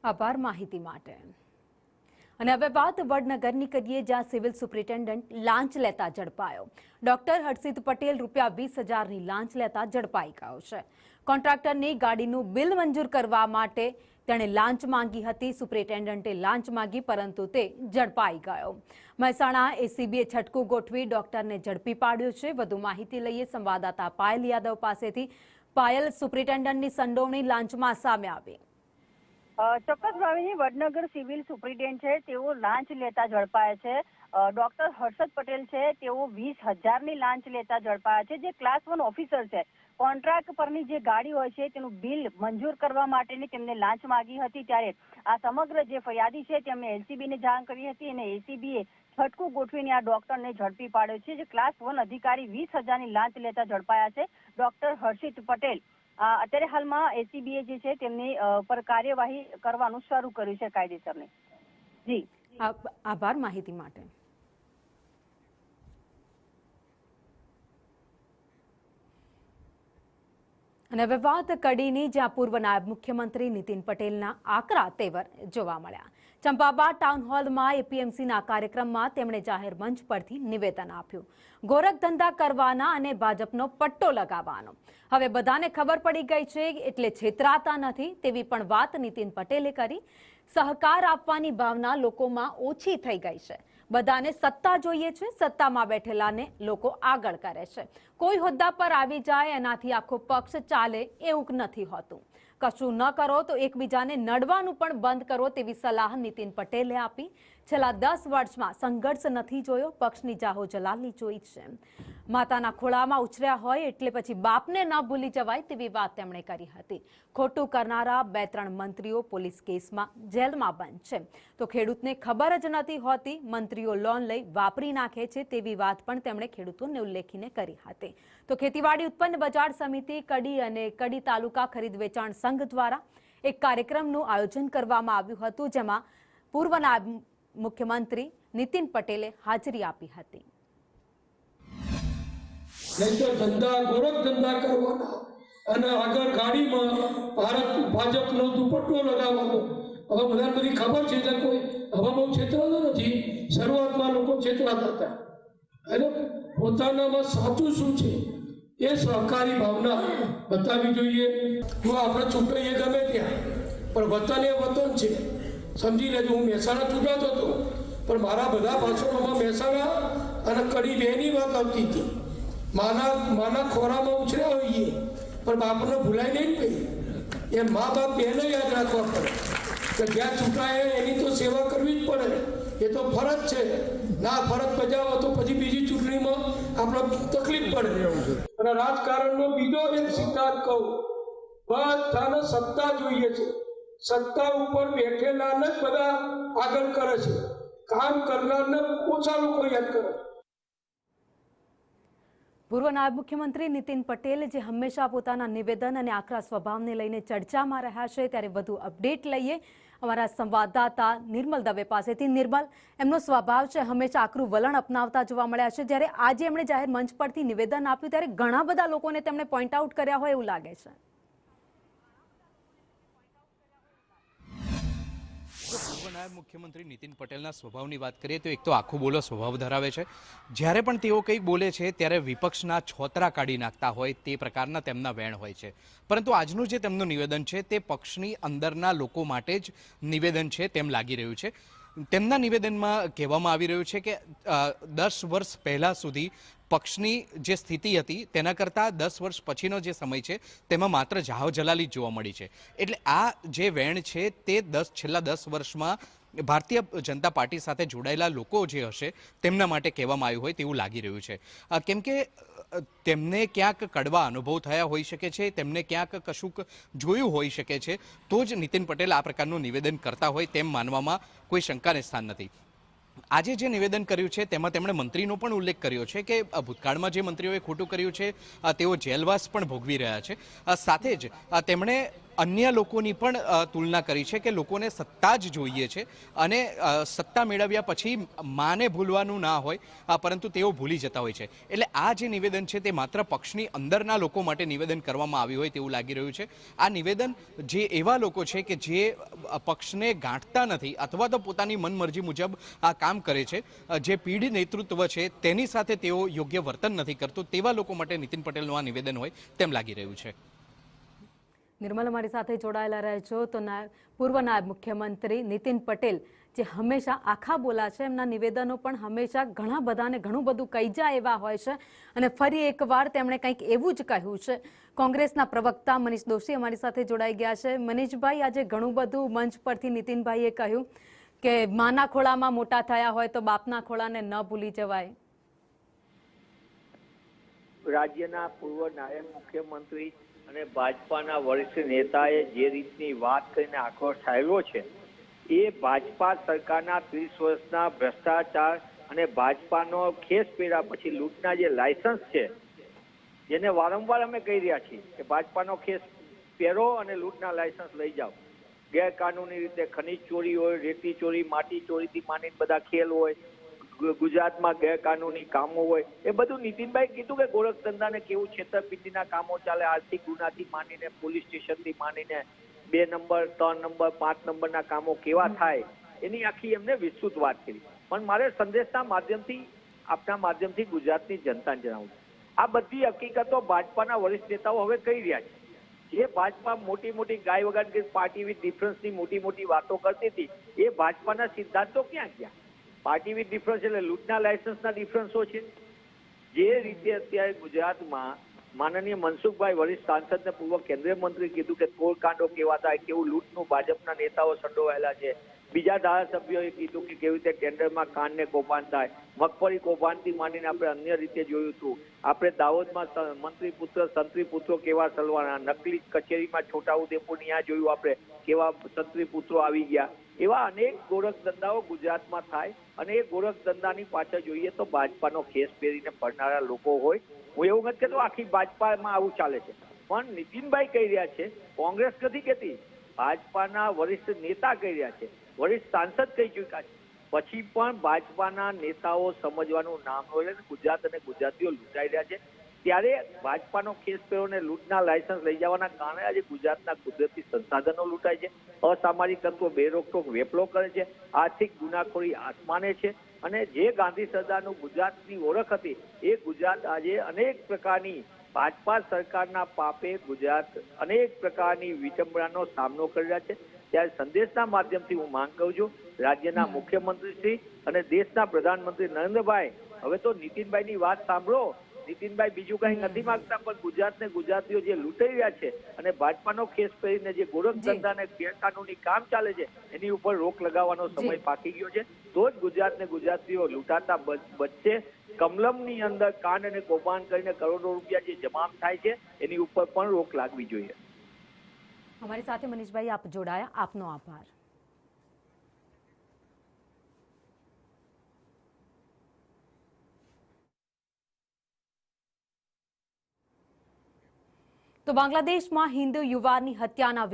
આભાર માહિતી માટે। અને હવે વાત વડનગરની કરીએ, જ્યાં સિવિલ સુપ્રિન્ટેન્ડન્ટ લાંચ લેતા ઝડપાયો। ડોક્ટર હર્ષિત પટેલ ₹20,000ની લાંચ લેતા ઝડપાઈ ગયો છે। કોન્ટ્રાક્ટરની ગાડીનું બિલ મંજૂર કરવા માટે તેણે લાંચ માંગી હતી। સુપ્રિન્ટેન્ડન્ટે લાંચ માંગી, પરંતુ તે ઝડપાઈ ગયો। મહેસાણા એસીબીએ છટકું ગોઠવી ડોક્ટરને ઝડપી પાડ્યો છે। વધુ માહિતી લઈએ સંવાદદાતા પાયલ યાદવ પાસેથી। પાયલ, સુપ્રિન્ટેન્ડન્ટની સંડોવણી લાંચમાં સામે આવી। ચોક્કસ ભાવિની, વડનગર સિવિલ સુપ્રિન્ટેન્ડન્ટ છે તેઓ લાંચ લેતા ઝડપાયા છે। ડોક્ટર હર્ષદ પટેલ છે તેઓ 20,000ની લાંચ લેતા ઝડપાયા છે, જે ક્લાસ 1 ઓફિસર છે। કોન્ટ્રાક્ટ પરની જે ગાડી હોય છે તેનું બિલ મંજૂર કરવા માટેની તેમને લાંચ માંગી હતી। ત્યારે આ સમગ્ર જે ફરિયાદી છે તેમણે એલસીબીને જાણ કરી હતી અને એસીબીએ છટકું ગોઠવીને આ ડોક્ટરને ઝડપી પાડ્યો છે। જે ક્લાસ 1 અધિકારી 20,000ની લાંચ લેતા ઝડપાયા છે ડોક્ટર હર્ષિત પટેલ। અત્યારે હાલમાં એસીબીએ જે છે તેમની પર કાર્યવાહી કરવાનું શરૂ કર્યું છે કાયદેસરની। જી, આભાર માહિતી માટે। અને હવે વાત કડીની, જ્યાં પૂર્વ નાયબ મુખ્યમંત્રી નીતિન પટેલના આકરા તેવર જોવા મળ્યા। ચંપાબા ટાઉન હોલમાં એપીએમસીના કાર્યક્રમમાં તેમણે જાહેર મંચ પરથી નિવેદન આપ્યું, ગોરખ ધંધા કરવાના અને ભાજપનો પટ્ટો લગાવવાનો। હવે બધાને ખબર પડી ગઈ છે, એટલે છેતરાતા નથી તેવી પણ વાત નીતિન પટેલે કરી। સહકાર આપવાની ભાવના લોકોમાં ઓછી થઈ ગઈ છે। બધાને સત્તા જોઈએ છે, સત્તામાં બેઠેલાને લોકો આગળ કરે છે। કોઈ હોદ્દા પર આવી જાય એનાથી આખો પક્ષ ચાલે એવું નથી હોતું। કશું ન કરો તો એકબીજાને નડવાનું પણ બંધ કરો તેવી સલાહ નીતિન પટેલે આપી। છેલ્લા 10 વર્ષમાં સંઘર્ષ નથી જોયો, પક્ષની જાહો જલાલી જોઈ છે। માતાના ખોળામાં ઉછર્યા હોય એટલે પછી બાપને ન ભૂલી જવાય તેવી વાત તેમણે કરી હતી। ખોટું કરનારા 2-3 મંત્રીઓ પોલીસ કેસમાં જેલમાં બંધ છે, તો ખેડૂતને ખબર જ નથી હોતી, મંત્રીઓ લોન લઈ વાપરી નાખે છે તેવી વાત પણ તેમણે ખેડૂતોને ઉલ્લેખીને કરી હતી। તો ખેતીવાડી ઉત્પન્ન બજાર સમિતિ કડી અને કડી તાલુકા ખરીદ વેચાણ સંઘ દ્વારા એક કાર્યક્રમનું આયોજન કરવામાં આવ્યું હતું, જેમાં પૂર્વ નાયબ મુખ્યમંત્રી નીતિન પટેલે હાજરી આપી હતી। ધંધા ગોરખ ધંધા કરવાના અને આગળ ગાડીમાં ભાજપનો દુપટ્ટો લગાવવાનો। હવે બધાને બધી ખબર છે એટલે કોઈ હવે બહુ છેતરાતો નથી। શરૂઆતમાં લોકો છેતરાતા હતા અને પોતાનામાં સાચું શું છે એ સહકારી ભાવના બતાવવી જોઈએ। જો આપણે ચૂંટાઈએ ગમે ત્યાં, પણ વતન એ વતન છે, સમજી લેજો। હું મહેસાણા ચૂંટાતો હતો, પણ મારા બધા ભાષણોમાં મહેસાણા અને કડી બેની વાત આવતી હતી। માના ખોરામાં ઉછર્યા હોઈએ પણ બાપને ભૂલાય નહીં ભાઈ। એ મા બાપ બેને યાદ રાખવા પડે કે જ્યાં ચૂંટાય એની તો સેવા કરવી જ પડે, એ તો ફરજ છે। ના ફરજ બજાવો તો પછી બીજી ચૂંટણીમાં આપણે તકલીફ પડે। અને રાજકારણનો બીજો એક સિદ્ધાંત કહું, બધાને સત્તા જોઈએ છે, સત્તા ઉપર બેઠેલાને જ બધા આગળ કરે છે, કામ કરનારને ઓછા લોકો યાદ કરે। પૂર્વ નાયબ મુખ્યમંત્રી નીતિન પટેલ જે હંમેશા પોતાના નિવેદન અને આકરા સ્વભાવને લઈને ચર્ચામાં રહ્યા છે, ત્યારે વધુ અપડેટ લઈએ અમારા સંવાદદાતા નિર્મલ દવે પાસેથી। નિર્મલ, એમનો સ્વભાવ છે હંમેશા આકરું વલણ અપનાવતા જોવા મળ્યા છે, જ્યારે આજે એમણે જાહેર મંચ પરથી નિવેદન આપ્યું ત્યારે ઘણા બધા લોકોને તેમણે પોઈન્ટ આઉટ કર્યા હોય એવું લાગે છે। પૂર્વ નાયબ મુખ્યમંત્રી નીતિન પટેલના સ્વભાવની વાત કરીએ તો એક તો આખું બોલો સ્વભાવ ધરાવે છે। જ્યારે પણ તેઓ કંઈક બોલે છે ત્યારે વિપક્ષના છોતરા કાઢી નાખતા હોય તે પ્રકારના તેમના વેણ હોય છે, પરંતુ આજનું જે તેમનું નિવેદન છે તે પક્ષની અંદરના લોકો માટે જ નિવેદન છે તેમ લાગી રહ્યું છે। તેમના નિવેદનમાં કહેવામાં આવી રહ્યું છે કે 10 વર્ષ પહેલાં સુધી પક્ષની જે સ્થિતિ હતી તેના કરતાં 10 વર્ષ પછીનો જે સમય છે તેમાં માત્ર જાહો જલાલી જ જોવા મળી છે। એટલે આ જે વેણ છે તે છેલ્લા 10 વર્ષમાં ભારતીય જનતા પાર્ટી સાથે જોડાયેલા લોકો જે હશે તેમના માટે કહેવામાં આવ્યું હોય તેવું લાગી રહ્યું છે। કેમ કે તેમને ક્યાંક કડવા અનુભવ થયા હોઈ શકે છે, તેમને ક્યાંક કશુંક જોયું હોઈ શકે છે, તો જ નીતિન પટેલ આ પ્રકારનું નિવેદન કરતા હોય તેમ માનવામાં કોઈ શંકાને સ્થાન નથી। આજે જે નિવેદન કર્યું છે તેમાં તેમણે મંત્રીનો પણ ઉલ્લેખ કર્યો છે કે ભૂતકાળમાં જે મંત્રીઓએ ખોટું કર્યું છે તેઓ જેલવાસ પણ ભોગવી રહ્યા છે। સાથે જ તેમણે અન્ય લોકોની પણ તુલના કરી છે કે લોકોને સત્તા જ જોઈએ છે અને સત્તા મેળવ્યા પછી માને ભૂલવાનું ના હોય પરંતુ તેઓ ભૂલી જતા હોય છે। એટલે આ જે નિવેદન છે તે માત્ર પક્ષની અંદરના લોકો માટે નિવેદન કરવામાં આવ્યું હોય તેવું લાગી રહ્યું છે। આ નિવેદન જે એવા લોકો છે કે જે પક્ષને ગાંઠતા નથી અથવા તો પોતાની મનમરજી મુજબ આ કામ કરે છે, જે પીઢ નેતૃત્વ છે તેની સાથે તેઓ યોગ્ય વર્તન નથી કરતું, તેવા લોકો માટે નીતિન પટેલનું આ નિવેદન હોય તેમ લાગી રહ્યું છે. નિર્મલ અમારી સાથે જોડાયેલા રહે છો. તો પૂર્વ નાયબ મુખ્યમંત્રી નીતિન પટેલ જે હંમેશા આખા બોલા છે, એમના નિવેદનો પણ હંમેશા ઘણા બધાને ઘણું બધું કહી જાય એવા હોય છે, અને ફરી એકવાર તેમણે કંઈક એવું જ કહ્યું છે. કોંગ્રેસના પ્રવક્તા મનીષ દોશી અમારી સાથે જોડાઈ ગયા છે. મનીષભાઈ, આજે ઘણું બધું મંચ પરથી નીતિનભાઈએ કહ્યું કે માના ખોળામાં મોટા થયા હોય તો બાપના ખોળાને ન ભૂલી જવાય. રાજ્યના પૂર્વ નાયબ મુખ્યમંત્રી અને ભાજપાના વરિષ્ઠ નેતાએ જે રીતની વાત કરીને આક્રોશ ઠાલવ્યો છે, એ ભાજપા સરકારના 30 વર્ષના ભ્રષ્ટાચાર અને ભાજપાનો ખેસ પહેર્યા પછી લૂંટના જે લાયસન્સ છે, જેને વારંવાર અમે કહી રહ્યા છીએ કે ભાજપાનો ખેસ પહેરો અને લૂંટના લાયસન્સ લઈ જાઓ. ગેરકાનૂની રીતે ખનીજ ચોરી હોય, રેતી ચોરી, માટી ચોરીથી માંડીને બધા ખેલ હોય, ગુજરાતમાં ગેરકાનૂની કામો હોય, એ બધું નીતિનભાઈ કીધું કે ગોરખ ધંધાને કેવું છેતરપિંડીના કામો ચાલે, આર્થિક ગુનાથી માંડીને પોલીસ સ્ટેશનથી માંડીને 2 નંબર 3 નંબર 5 નંબરના કામો કેવા થાય, એની આખી એમને વિસ્તૃત વાત કરી. પણ મારે સંદેશના માધ્યમથી, આપના માધ્યમથી ગુજરાતની જનતાને જણાવું, આ બધી હકીકતો ભાજપાના વરિષ્ઠ નેતાઓ હવે કહી રહ્યા છે. જે ભાજપા મોટી મોટી ગાય વગર પાર્ટી વિથ ડિફરન્સની મોટી મોટી વાતો કરતી હતી, એ ભાજપાના સિદ્ધાંતો ક્યાં ગયા? પાર્ટી વિથ ડિફરન્સ એટલે લૂંટના લાયસન્સના ડિફરન્સો છે. જે રીતે અત્યારે ગુજરાતમાં માનનીય મનસુખભાઈ વરિષ્ઠ સાંસદ ને પૂર્વ કેન્દ્રીય મંત્રી કીધું કે તોડકાંડો કેવા થાય, કેવું લૂંટનું ભાજપના નેતાઓ સંડોવાયેલા છે. બીજા ધારાસભ્યોએ કીધું કે કેવી રીતે ટેન્ડરમાં કાનને કૌભાંડ થાય, મગફળી કૌભાંડથી માંડીને આપણે અન્ય રીતે જોયું હતું. આપણે દાહોદમાં મંત્રી પુત્ર સંત્રી પુત્રો કેવા સલવાના, નકલી કચેરીમાં છોટાઉદેપુર ત્યાં જોયું આપણે કેવા સંત્રી પુત્રો આવી ગયા. એવા અનેક ગોરખ ધંધાઓ ગુજરાતમાં થાય, અને એ ગોરખ ધંધાની પાછળ જોઈએ તો ભાજપાનો ખેસ પહેરીને ફરનારા લોકો હોય. હું એવું નથી કહેતો આખી ભાજપામાં આવું ચાલે છે, પણ નીતિનભાઈ કહી રહ્યા છે, કોંગ્રેસ નથી કહેતી, ભાજપાના વરિષ્ઠ નેતા કહી રહ્યા છે, વરિષ્ઠ સાંસદ કહી ચૂક્યા છે. પછી પણ ભાજપાના નેતાઓ સમજવાનું નામ ન લે, ગુજરાત અને ગુજરાતીઓ લૂંટાઈ રહ્યા છે. ત્યારે ભાજપાનો ખેસ પહેરોને લૂંટના લાયસન્સ લઈ જવાના કારણે આજે ગુજરાતના કુદરતી સંસાધનો લૂંટાય છે, અસામાજિક તત્વો બેરોકટોક વેપલો કરે છે, આર્થિક ગુનાખોરી આસમાને છે, અને જે ગાંધી સરદારનું ગુજરાતની ઓળખ હતી, એ ગુજરાત આજે અનેક પ્રકારની ભાજપા સરકારના પાપે ગુજરાત અનેક પ્રકારની વિડંબનાનો સામનો કરી રહ્યા છે. ત્યારે સંદેશના માધ્યમથી હું માંગ કરું છું, રાજ્યના મુખ્યમંત્રી શ્રી અને દેશના પ્રધાનમંત્રી નરેન્દ્રભાઈ, હવે તો નીતિનભાઈની વાત સાંભળો. નીતિનભાઈ બીજું કઈ નથી માંગતા, પણ ગુજરાતને ગુજરાતીઓ જે લૂંટાઈ રહ્યા છે અને ભાજપાનો ખેસ પહેરીને જે ગોરખ ધંધા અને ગેરકાનૂની કામ ચાલે છે, એની ઉપર રોક લગાવવાનો સમય પાકી ગયો છે. તો જ ગુજરાતને ગુજરાતીઓ લૂંટાતા બચશે. કમલમની અંદર કાંડ અને કૌભાંડ કરીને કરોડો રૂપિયા જે જમામ થાય છે, એની ઉપર પણ રોક લાગવી જોઈએ. અમારી સાથે મનીષભાઈ આપ જોડાયા, આપનો આભાર. તો બાંગ્લાદેશમાં હિન્દુ યુવાનની હત્યાના